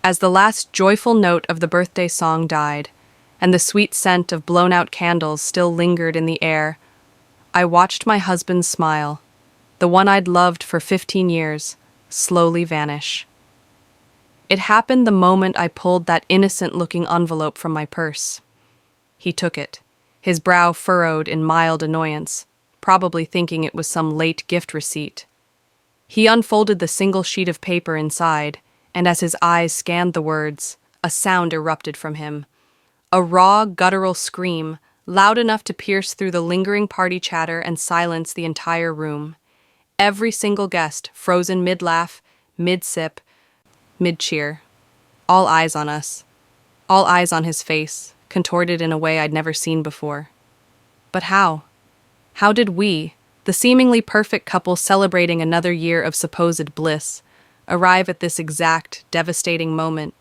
As the last joyful note of the birthday song died, and the sweet scent of blown-out candles still lingered in the air, I watched my husband's smile, the one I'd loved for 15 years, slowly vanish. It happened the moment I pulled that innocent-looking envelope from my purse. He took it, his brow furrowed in mild annoyance, probably thinking it was some late gift receipt. He unfolded the single sheet of paper inside, and as his eyes scanned the words, a sound erupted from him. A raw, guttural scream, loud enough to pierce through the lingering party chatter and silence the entire room. Every single guest, frozen mid-laugh, mid-sip, mid-cheer. All eyes on us. All eyes on his face, contorted in a way I'd never seen before. But how? How did we, the seemingly perfect couple celebrating another year of supposed bliss, arrive at this exact, devastating moment?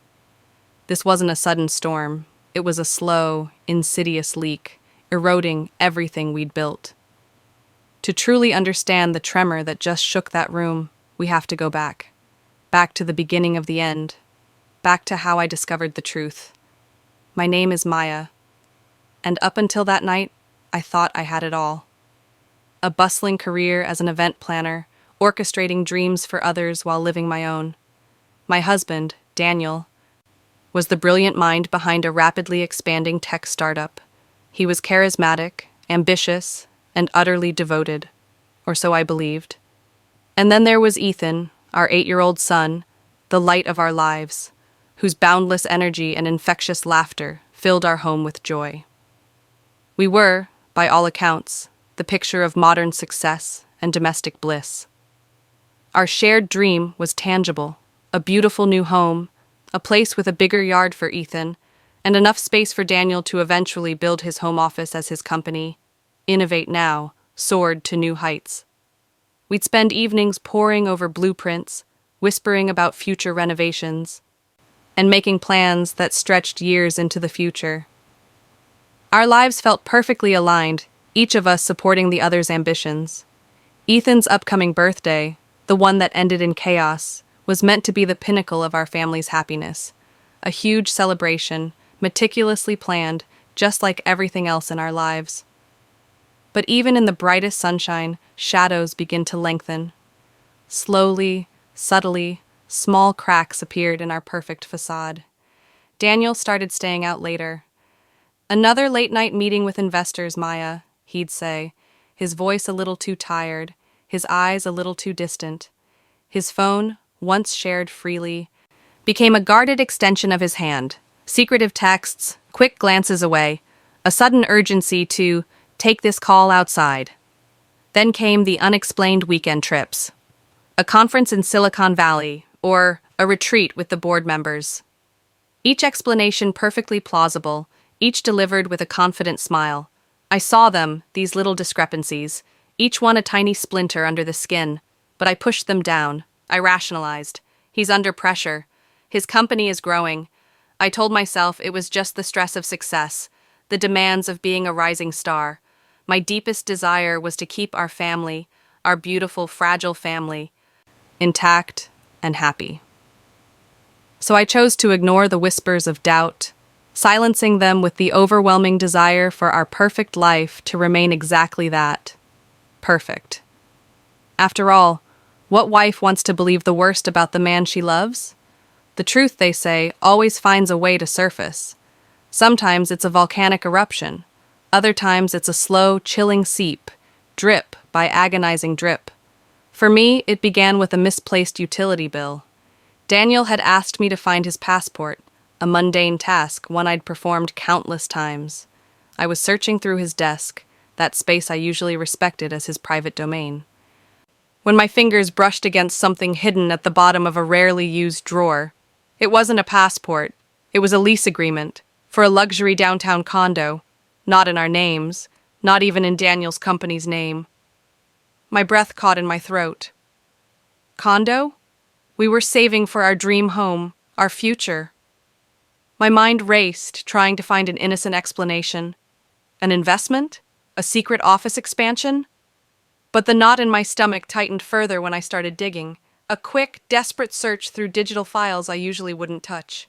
This wasn't a sudden storm. It was a slow, insidious leak, eroding everything we'd built. To truly understand the tremor that just shook that room, we have to go back. Back to the beginning of the end. Back to how I discovered the truth. My name is Maya, and up until that night, I thought I had it all. A bustling career as an event planner, orchestrating dreams for others while living my own. My husband, Daniel, was the brilliant mind behind a rapidly expanding tech startup. He was charismatic, ambitious, and utterly devoted, or so I believed. And then there was Ethan, our 8-year-old son, the light of our lives, whose boundless energy and infectious laughter filled our home with joy. We were, by all accounts, the picture of modern success and domestic bliss. Our shared dream was tangible, a beautiful new home, a place with a bigger yard for Ethan, and enough space for Daniel to eventually build his home office as his company, Innovate Now, soared to new heights. We'd spend evenings poring over blueprints, whispering about future renovations, and making plans that stretched years into the future. Our lives felt perfectly aligned, each of us supporting the other's ambitions. Ethan's upcoming birthday, the one that ended in chaos, was meant to be the pinnacle of our family's happiness. A huge celebration, meticulously planned, just like everything else in our lives. But even in the brightest sunshine, shadows begin to lengthen. Slowly, subtly, small cracks appeared in our perfect facade. Daniel started staying out later. "Another late-night meeting with investors, Maya," he'd say, his voice a little too tired, his eyes a little too distant. His phone, once shared freely, became a guarded extension of his hand. Secretive texts, quick glances away, a sudden urgency to take this call outside. Then came the unexplained weekend trips. A conference in Silicon Valley, or a retreat with the board members. Each explanation perfectly plausible, each delivered with a confident smile. I saw them, these little discrepancies, each one a tiny splinter under the skin, but I pushed them down. I rationalized. He's under pressure. His company is growing. I told myself it was just the stress of success, the demands of being a rising star. My deepest desire was to keep our family, our beautiful, fragile family, intact and happy. So I chose to ignore the whispers of doubt, silencing them with the overwhelming desire for our perfect life to remain exactly that. Perfect. After all, what wife wants to believe the worst about the man she loves? The truth, they say, always finds a way to surface. Sometimes it's a volcanic eruption. Other times it's a slow, chilling seep, drip by agonizing drip. For me, it began with a misplaced utility bill. Daniel had asked me to find his passport, a mundane task, one I'd performed countless times. I was searching through his desk, that space I usually respected as his private domain, when my fingers brushed against something hidden at the bottom of a rarely used drawer. It wasn't a passport. It was a lease agreement for a luxury downtown condo, not in our names, not even in Daniel's company's name. My breath caught in my throat. Condo? We were saving for our dream home, our future. My mind raced, trying to find an innocent explanation. An investment? A secret office expansion? But the knot in my stomach tightened further when I started digging. A quick, desperate search through digital files I usually wouldn't touch.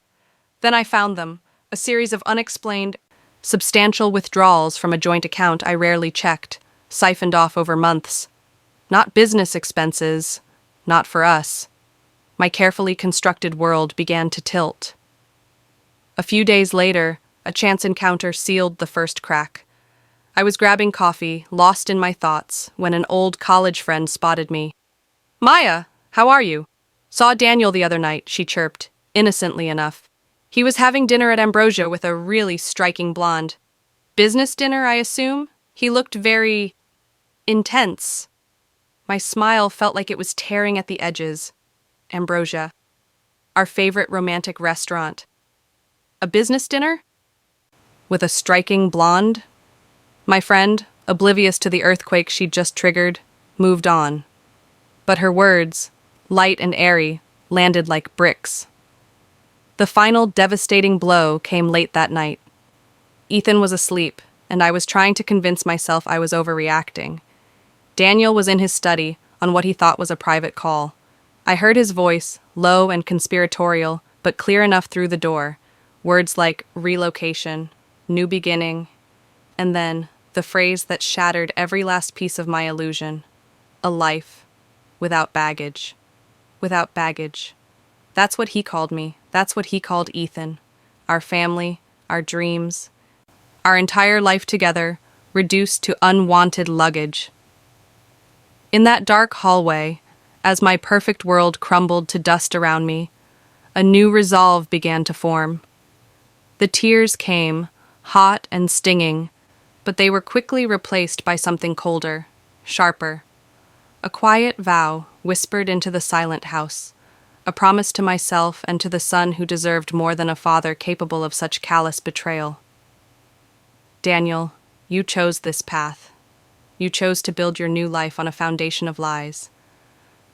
Then I found them, a series of unexplained, substantial withdrawals from a joint account I rarely checked, siphoned off over months. Not business expenses, not for us. My carefully constructed world began to tilt. A few days later, a chance encounter sealed the first crack. I was grabbing coffee, lost in my thoughts, when an old college friend spotted me. "Maya, how are you?" "Saw Daniel the other night," she chirped, innocently enough. "He was having dinner at Ambrosia with a really striking blonde." "Business dinner, I assume?" He looked very intense. My smile felt like it was tearing at the edges. Ambrosia. Our favorite romantic restaurant. A business dinner? With a striking blonde? My friend, oblivious to the earthquake she'd just triggered, moved on. But her words, light and airy, landed like bricks. The final devastating blow came late that night. Ethan was asleep, and I was trying to convince myself I was overreacting. Daniel was in his study, on what he thought was a private call. I heard his voice, low and conspiratorial, but clear enough through the door. Words like relocation, new beginning, and then the phrase that shattered every last piece of my illusion. A life without baggage. Without baggage. That's what he called me. That's what he called Ethan. Our family, our dreams, our entire life together, reduced to unwanted luggage. In that dark hallway, as my perfect world crumbled to dust around me, a new resolve began to form. The tears came, hot and stinging, but they were quickly replaced by something colder, sharper. A quiet vow whispered into the silent house, a promise to myself and to the son who deserved more than a father capable of such callous betrayal. Daniel, you chose this path. You chose to build your new life on a foundation of lies.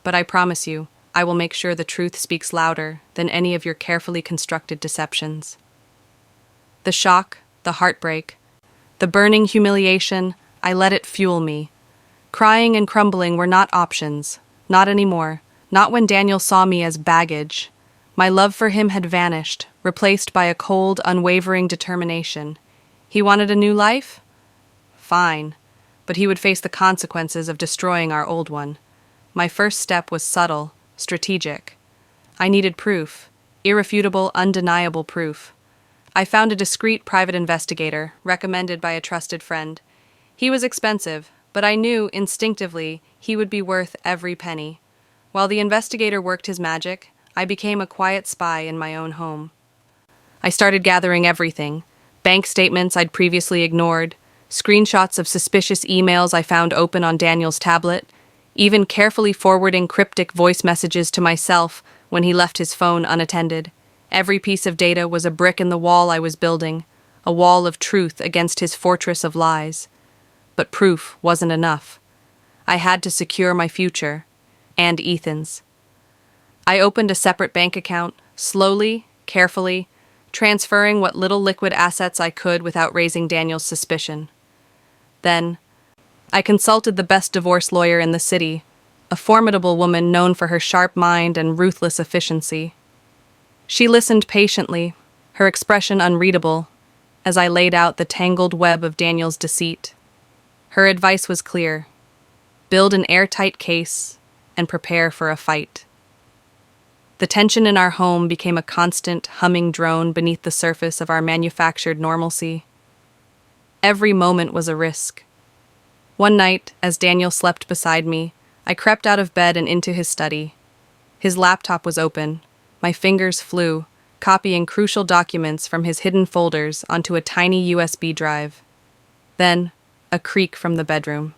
But I promise you, I will make sure the truth speaks louder than any of your carefully constructed deceptions. The shock, the heartbreak, the burning humiliation, I let it fuel me. Crying and crumbling were not options, not anymore, not when Daniel saw me as baggage. My love for him had vanished, replaced by a cold, unwavering determination. He wanted a new life? Fine, but he would face the consequences of destroying our old one. My first step was subtle, strategic. I needed proof, irrefutable, undeniable proof. I found a discreet private investigator, recommended by a trusted friend. He was expensive, but I knew, instinctively, he would be worth every penny. While the investigator worked his magic, I became a quiet spy in my own home. I started gathering everything: bank statements I'd previously ignored, screenshots of suspicious emails I found open on Daniel's tablet, even carefully forwarding cryptic voice messages to myself when he left his phone unattended. Every piece of data was a brick in the wall I was building, a wall of truth against his fortress of lies. But proof wasn't enough. I had to secure my future, and Ethan's. I opened a separate bank account, slowly, carefully, transferring what little liquid assets I could without raising Daniel's suspicion. Then, I consulted the best divorce lawyer in the city, a formidable woman known for her sharp mind and ruthless efficiency. She listened patiently, her expression unreadable, as I laid out the tangled web of Daniel's deceit. Her advice was clear: build an airtight case and prepare for a fight. The tension in our home became a constant, humming drone beneath the surface of our manufactured normalcy. Every moment was a risk. One night, as Daniel slept beside me, I crept out of bed and into his study. His laptop was open. My fingers flew, copying crucial documents from his hidden folders onto a tiny USB drive. Then, a creak from the bedroom.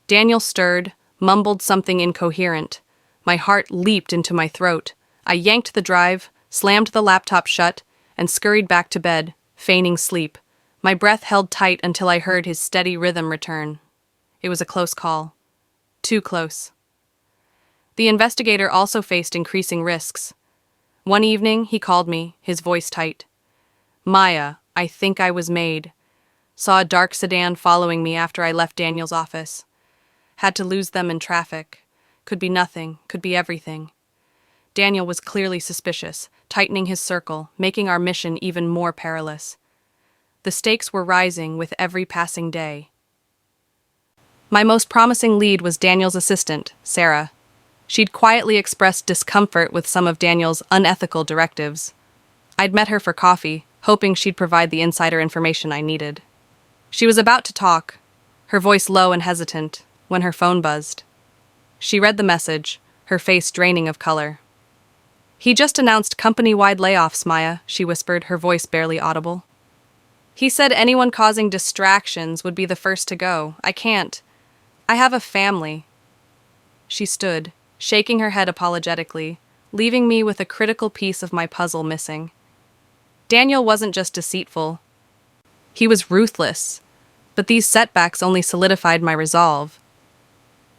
Daniel stirred, mumbled something incoherent. My heart leaped into my throat. I yanked the drive, slammed the laptop shut, and scurried back to bed, feigning sleep. My breath held tight until I heard his steady rhythm return. It was a close call. Too close. The investigator also faced increasing risks. One evening, he called me, his voice tight. "Maya, I think I was made. Saw a dark sedan following me after I left Daniel's office. Had to lose them in traffic. could be nothing, could be everything. Daniel was clearly suspicious, tightening his circle, making our mission even more perilous. The stakes were rising with every passing day. My most promising lead was Daniel's assistant, Sarah. She'd quietly expressed discomfort with some of Daniel's unethical directives. I'd met her for coffee, hoping she'd provide the insider information I needed. She was about to talk, her voice low and hesitant, when her phone buzzed. She read the message, her face draining of color. "He just announced company-wide layoffs, Maya," she whispered, her voice barely audible. "He said anyone causing distractions would be the first to go. I can't. I have a family." She stood, shaking her head apologetically, leaving me with a critical piece of my puzzle missing. Daniel wasn't just deceitful. He was ruthless, but these setbacks only solidified my resolve.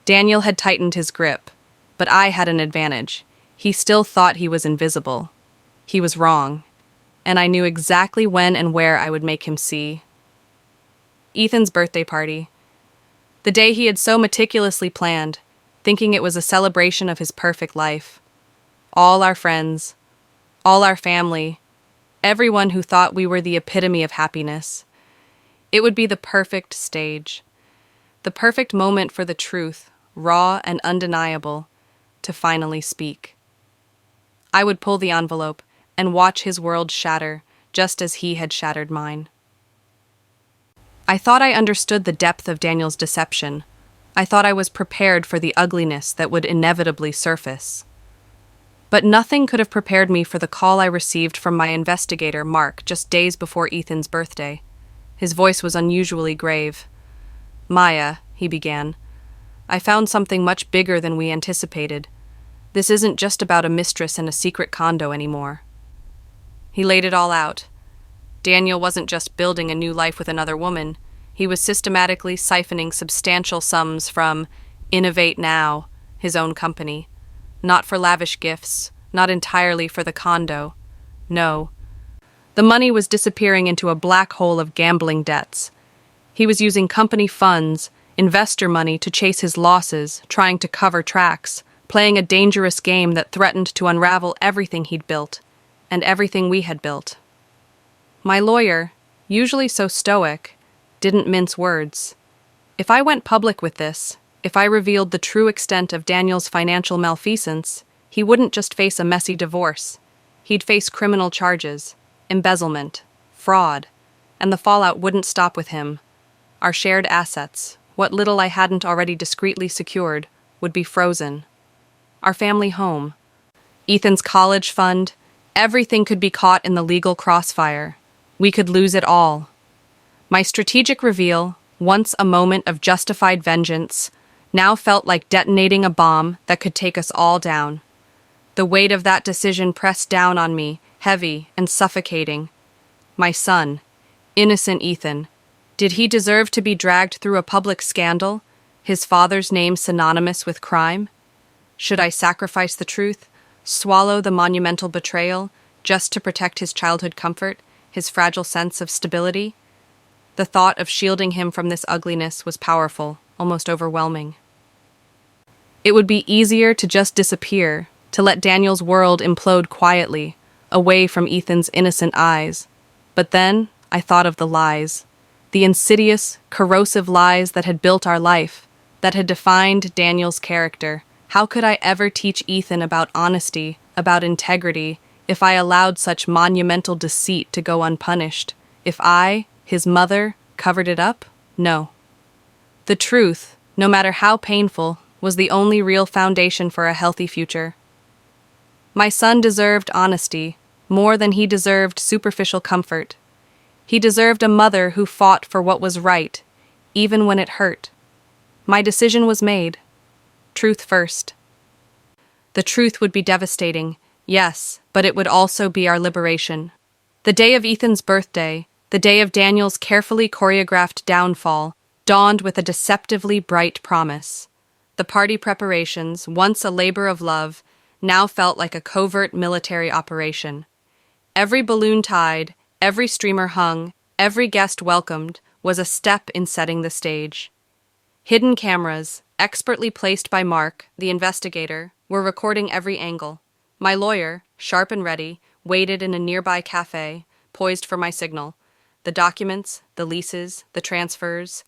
Daniel had tightened his grip, but I had an advantage. He still thought he was invisible. He was wrong, and I knew exactly when and where I would make him see. Ethan's birthday party. The day he had so meticulously planned, thinking it was a celebration of his perfect life. All our friends, all our family, everyone who thought we were the epitome of happiness. It would be the perfect stage, the perfect moment for the truth, raw and undeniable, to finally speak. I would pull the envelope and watch his world shatter, just as he had shattered mine. I thought I understood the depth of Daniel's deception. I thought I was prepared for the ugliness that would inevitably surface. But nothing could have prepared me for the call I received from my investigator, Mark, just days before Ethan's birthday. His voice was unusually grave. "Maya," he began, "I found something much bigger than we anticipated. This isn't just about a mistress and a secret condo anymore." He laid it all out. Daniel wasn't just building a new life with another woman. He was systematically siphoning substantial sums from Innovate Now, his own company. Not for lavish gifts, not entirely for the condo. No. The money was disappearing into a black hole of gambling debts. He was using company funds, investor money to chase his losses, trying to cover tracks, playing a dangerous game that threatened to unravel everything he'd built, and everything we had built. My lawyer, usually so stoic, didn't mince words. If I went public with this, if I revealed the true extent of Daniel's financial malfeasance, he wouldn't just face a messy divorce. He'd face criminal charges, embezzlement, fraud, and the fallout wouldn't stop with him. Our shared assets, what little I hadn't already discreetly secured, would be frozen. Our family home, Ethan's college fund, everything could be caught in the legal crossfire. We could lose it all. My strategic reveal, once a moment of justified vengeance, now felt like detonating a bomb that could take us all down. The weight of that decision pressed down on me, heavy and suffocating. My son, innocent Ethan, did he deserve to be dragged through a public scandal, his father's name synonymous with crime? Should I sacrifice the truth, swallow the monumental betrayal, just to protect his childhood comfort, his fragile sense of stability? The thought of shielding him from this ugliness was powerful, almost overwhelming. It would be easier to just disappear, to let Daniel's world implode quietly, away from Ethan's innocent eyes. But then I thought of the lies, the insidious, corrosive lies that had built our life, that had defined Daniel's character. How could I ever teach Ethan about honesty, about integrity, if I allowed such monumental deceit to go unpunished? If I, his mother, covered it up? No. The truth, no matter how painful, was the only real foundation for a healthy future. My son deserved honesty, more than he deserved superficial comfort. He deserved a mother who fought for what was right, even when it hurt. My decision was made. Truth first. The truth would be devastating, yes, but it would also be our liberation. The day of Ethan's birthday, the day of Daniel's carefully choreographed downfall, dawned with a deceptively bright promise. The party preparations, once a labor of love, now felt like a covert military operation. Every balloon tied, every streamer hung, every guest welcomed was a step in setting the stage. Hidden cameras, expertly placed by Mark, the investigator, were recording every angle. My lawyer, sharp and ready, waited in a nearby cafe, poised for my signal. The documents, the leases, the transfers,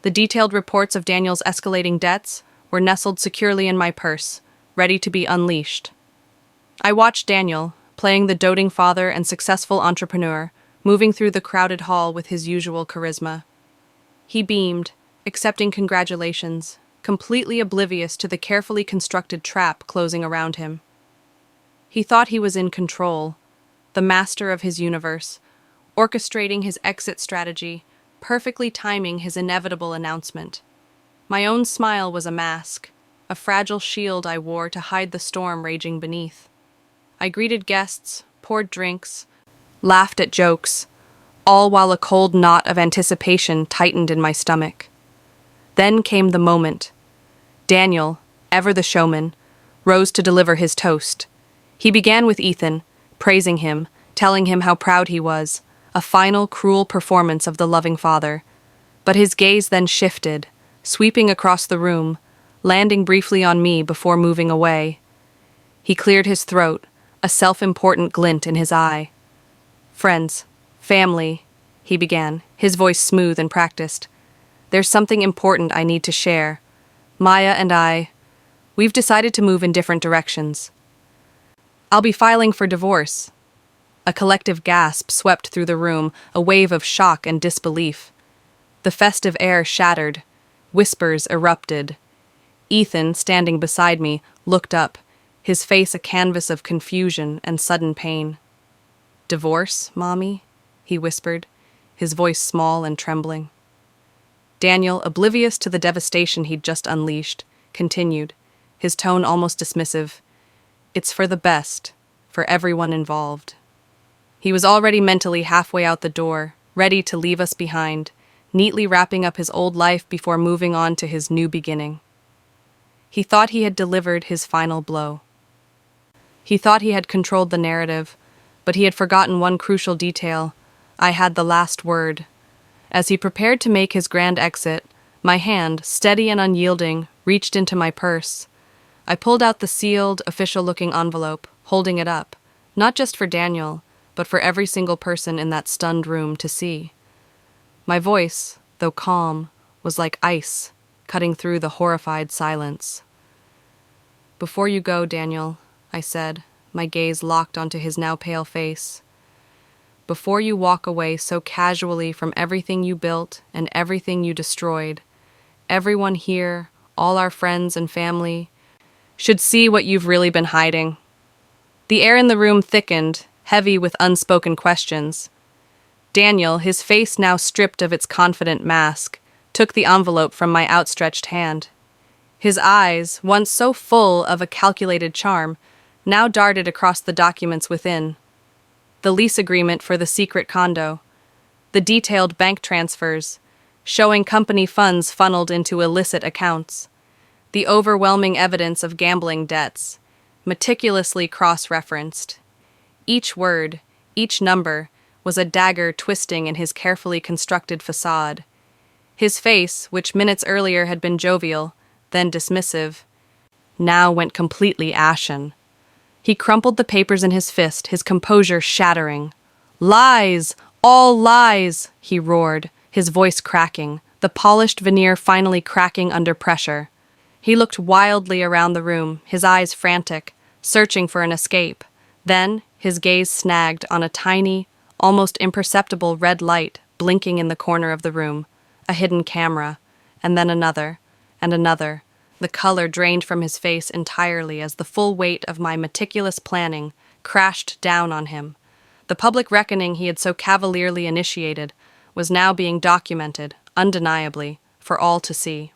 the detailed reports of Daniel's escalating debts were nestled securely in my purse, ready to be unleashed. I watched Daniel, playing the doting father and successful entrepreneur, moving through the crowded hall with his usual charisma. He beamed, accepting congratulations, completely oblivious to the carefully constructed trap closing around him. He thought he was in control, the master of his universe, orchestrating his exit strategy, perfectly timing his inevitable announcement. My own smile was a mask, a fragile shield I wore to hide the storm raging beneath. I greeted guests, poured drinks, laughed at jokes, all while a cold knot of anticipation tightened in my stomach. Then came the moment. Daniel, ever the showman, rose to deliver his toast. He began with Ethan, praising him, telling him how proud he was, a final cruel performance of the loving father. But his gaze then shifted, sweeping across the room, landing briefly on me before moving away. He cleared his throat, a self-important glint in his eye. "Friends, family," he began, his voice smooth and practiced. "There's something important I need to share. Maya and we've decided to move in different directions. I'll be filing for divorce." A collective gasp swept through the room, a wave of shock and disbelief. The festive air shattered. Whispers erupted. Ethan, standing beside me, looked up, his face a canvas of confusion and sudden pain. "Divorce, Mommy?" he whispered, his voice small and trembling. Daniel, oblivious to the devastation he'd just unleashed, continued, his tone almost dismissive. "It's for the best, for everyone involved." He was already mentally halfway out the door, ready to leave us behind, neatly wrapping up his old life before moving on to his new beginning. He thought he had delivered his final blow. He thought he had controlled the narrative, but he had forgotten one crucial detail. I had the last word. As he prepared to make his grand exit, my hand, steady and unyielding, reached into my purse. I pulled out the sealed, official-looking envelope, holding it up, not just for Daniel, but for every single person in that stunned room to see. My voice, though calm, was like ice, cutting through the horrified silence. "Before you go, Daniel," I said, my gaze locked onto his now pale face. "Before you walk away so casually from everything you built and everything you destroyed, everyone here, all our friends and family, should see what you've really been hiding." The air in the room thickened, heavy with unspoken questions. Daniel, his face now stripped of its confident mask, took the envelope from my outstretched hand. His eyes, once so full of a calculated charm, now darted across the documents within. The lease agreement for the secret condo, the detailed bank transfers, showing company funds funneled into illicit accounts, the overwhelming evidence of gambling debts, meticulously cross-referenced. Each word, each number, was a dagger twisting in his carefully constructed facade. His face, which minutes earlier had been jovial, then dismissive, now went completely ashen. He crumpled the papers in his fist, his composure shattering. "Lies! All lies!" he roared, his voice cracking, the polished veneer finally cracking under pressure. He looked wildly around the room, his eyes frantic, searching for an escape. Then, his gaze snagged on a tiny, almost imperceptible red light blinking in the corner of the room, a hidden camera, and then another, and another. The color drained from his face entirely as the full weight of my meticulous planning crashed down on him. The public reckoning he had so cavalierly initiated was now being documented, undeniably, for all to see.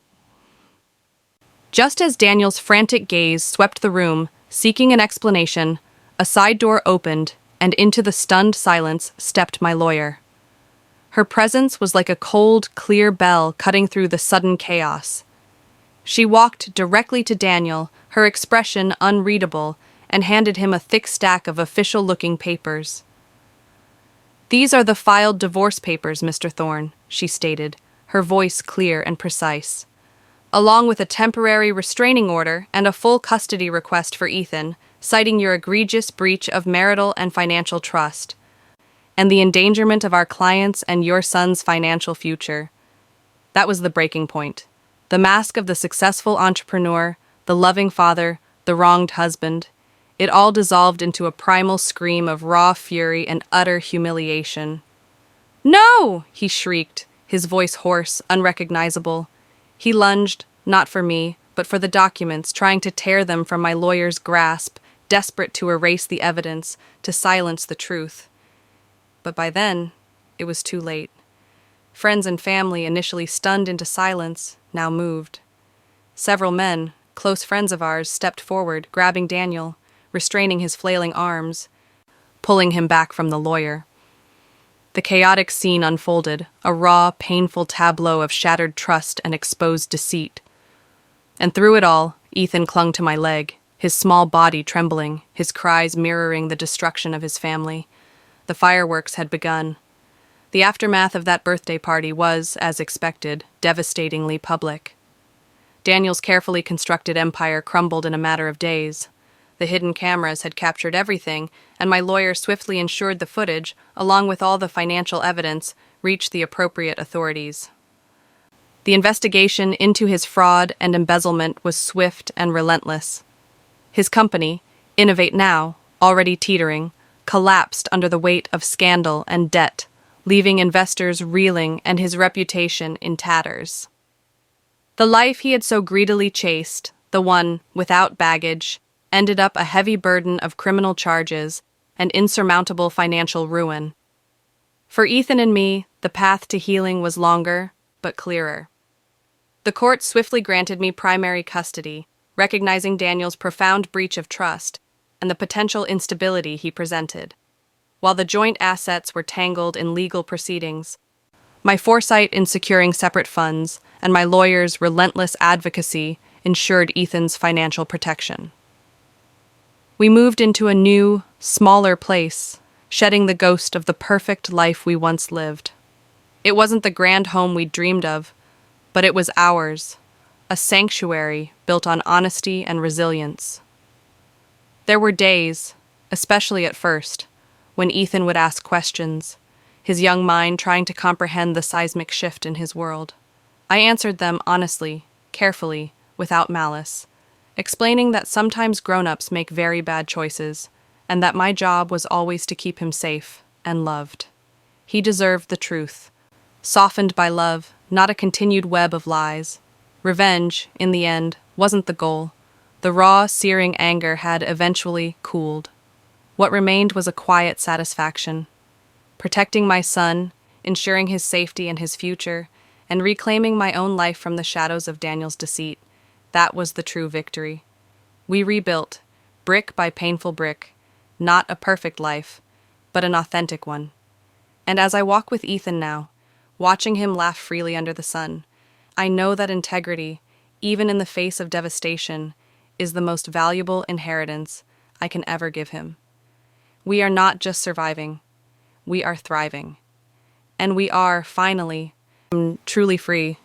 Just as Daniel's frantic gaze swept the room, seeking an explanation, a side door opened, and into the stunned silence stepped my lawyer. Her presence was like a cold, clear bell cutting through the sudden chaos. She walked directly to Daniel, her expression unreadable, and handed him a thick stack of official-looking papers. "These are the filed divorce papers, Mr. Thorne," she stated, her voice clear and precise. along with a temporary restraining order and a full custody request for Ethan, citing your egregious breach of marital and financial trust, and the endangerment of our clients and your son's financial future. That was the breaking point. The mask of the successful entrepreneur, the loving father, the wronged husband. It all dissolved into a primal scream of raw fury and utter humiliation. "No!" he shrieked, his voice hoarse, unrecognizable. He lunged, not for me, but for the documents, trying to tear them from my lawyer's grasp, desperate to erase the evidence, to silence the truth. But by then, it was too late. Friends and family, initially stunned into silence, now moved. Several men, close friends of ours, stepped forward, grabbing Daniel, restraining his flailing arms, pulling him back from the lawyer. The chaotic scene unfolded, a raw, painful tableau of shattered trust and exposed deceit. And through it all, Ethan clung to my leg, his small body trembling, his cries mirroring the destruction of his family. The fireworks had begun. The aftermath of that birthday party was, as expected, devastatingly public. Daniel's carefully constructed empire crumbled in a matter of days. The hidden cameras had captured everything, and my lawyer swiftly ensured the footage, along with all the financial evidence, reached the appropriate authorities. The investigation into his fraud and embezzlement was swift and relentless. His company, Innovate Now, already teetering, collapsed under the weight of scandal and debt, leaving investors reeling and his reputation in tatters. The life he had so greedily chased, the one without baggage, ended up a heavy burden of criminal charges and insurmountable financial ruin. For Ethan and me, the path to healing was longer, but clearer. The court swiftly granted me primary custody, recognizing Daniel's profound breach of trust and the potential instability he presented. While the joint assets were tangled in legal proceedings, my foresight in securing separate funds and my lawyer's relentless advocacy ensured Ethan's financial protection. We moved into a new, smaller place, shedding the ghost of the perfect life we once lived. It wasn't the grand home we'd dreamed of, but it was ours, a sanctuary built on honesty and resilience. There were days, especially at first, when Ethan would ask questions, his young mind trying to comprehend the seismic shift in his world. I answered them honestly, carefully, without malice, explaining that sometimes grown-ups make very bad choices, and that my job was always to keep him safe and loved. He deserved the truth, softened by love, not a continued web of lies. Revenge, in the end, wasn't the goal. The raw, searing anger had eventually cooled. What remained was a quiet satisfaction. Protecting my son, ensuring his safety and his future, and reclaiming my own life from the shadows of Daniel's deceit. That was the true victory. We rebuilt, brick by painful brick, not a perfect life, but an authentic one. And as I walk with Ethan now, watching him laugh freely under the sun, I know that integrity, even in the face of devastation, is the most valuable inheritance I can ever give him. We are not just surviving, we are thriving. And we are, finally, truly free.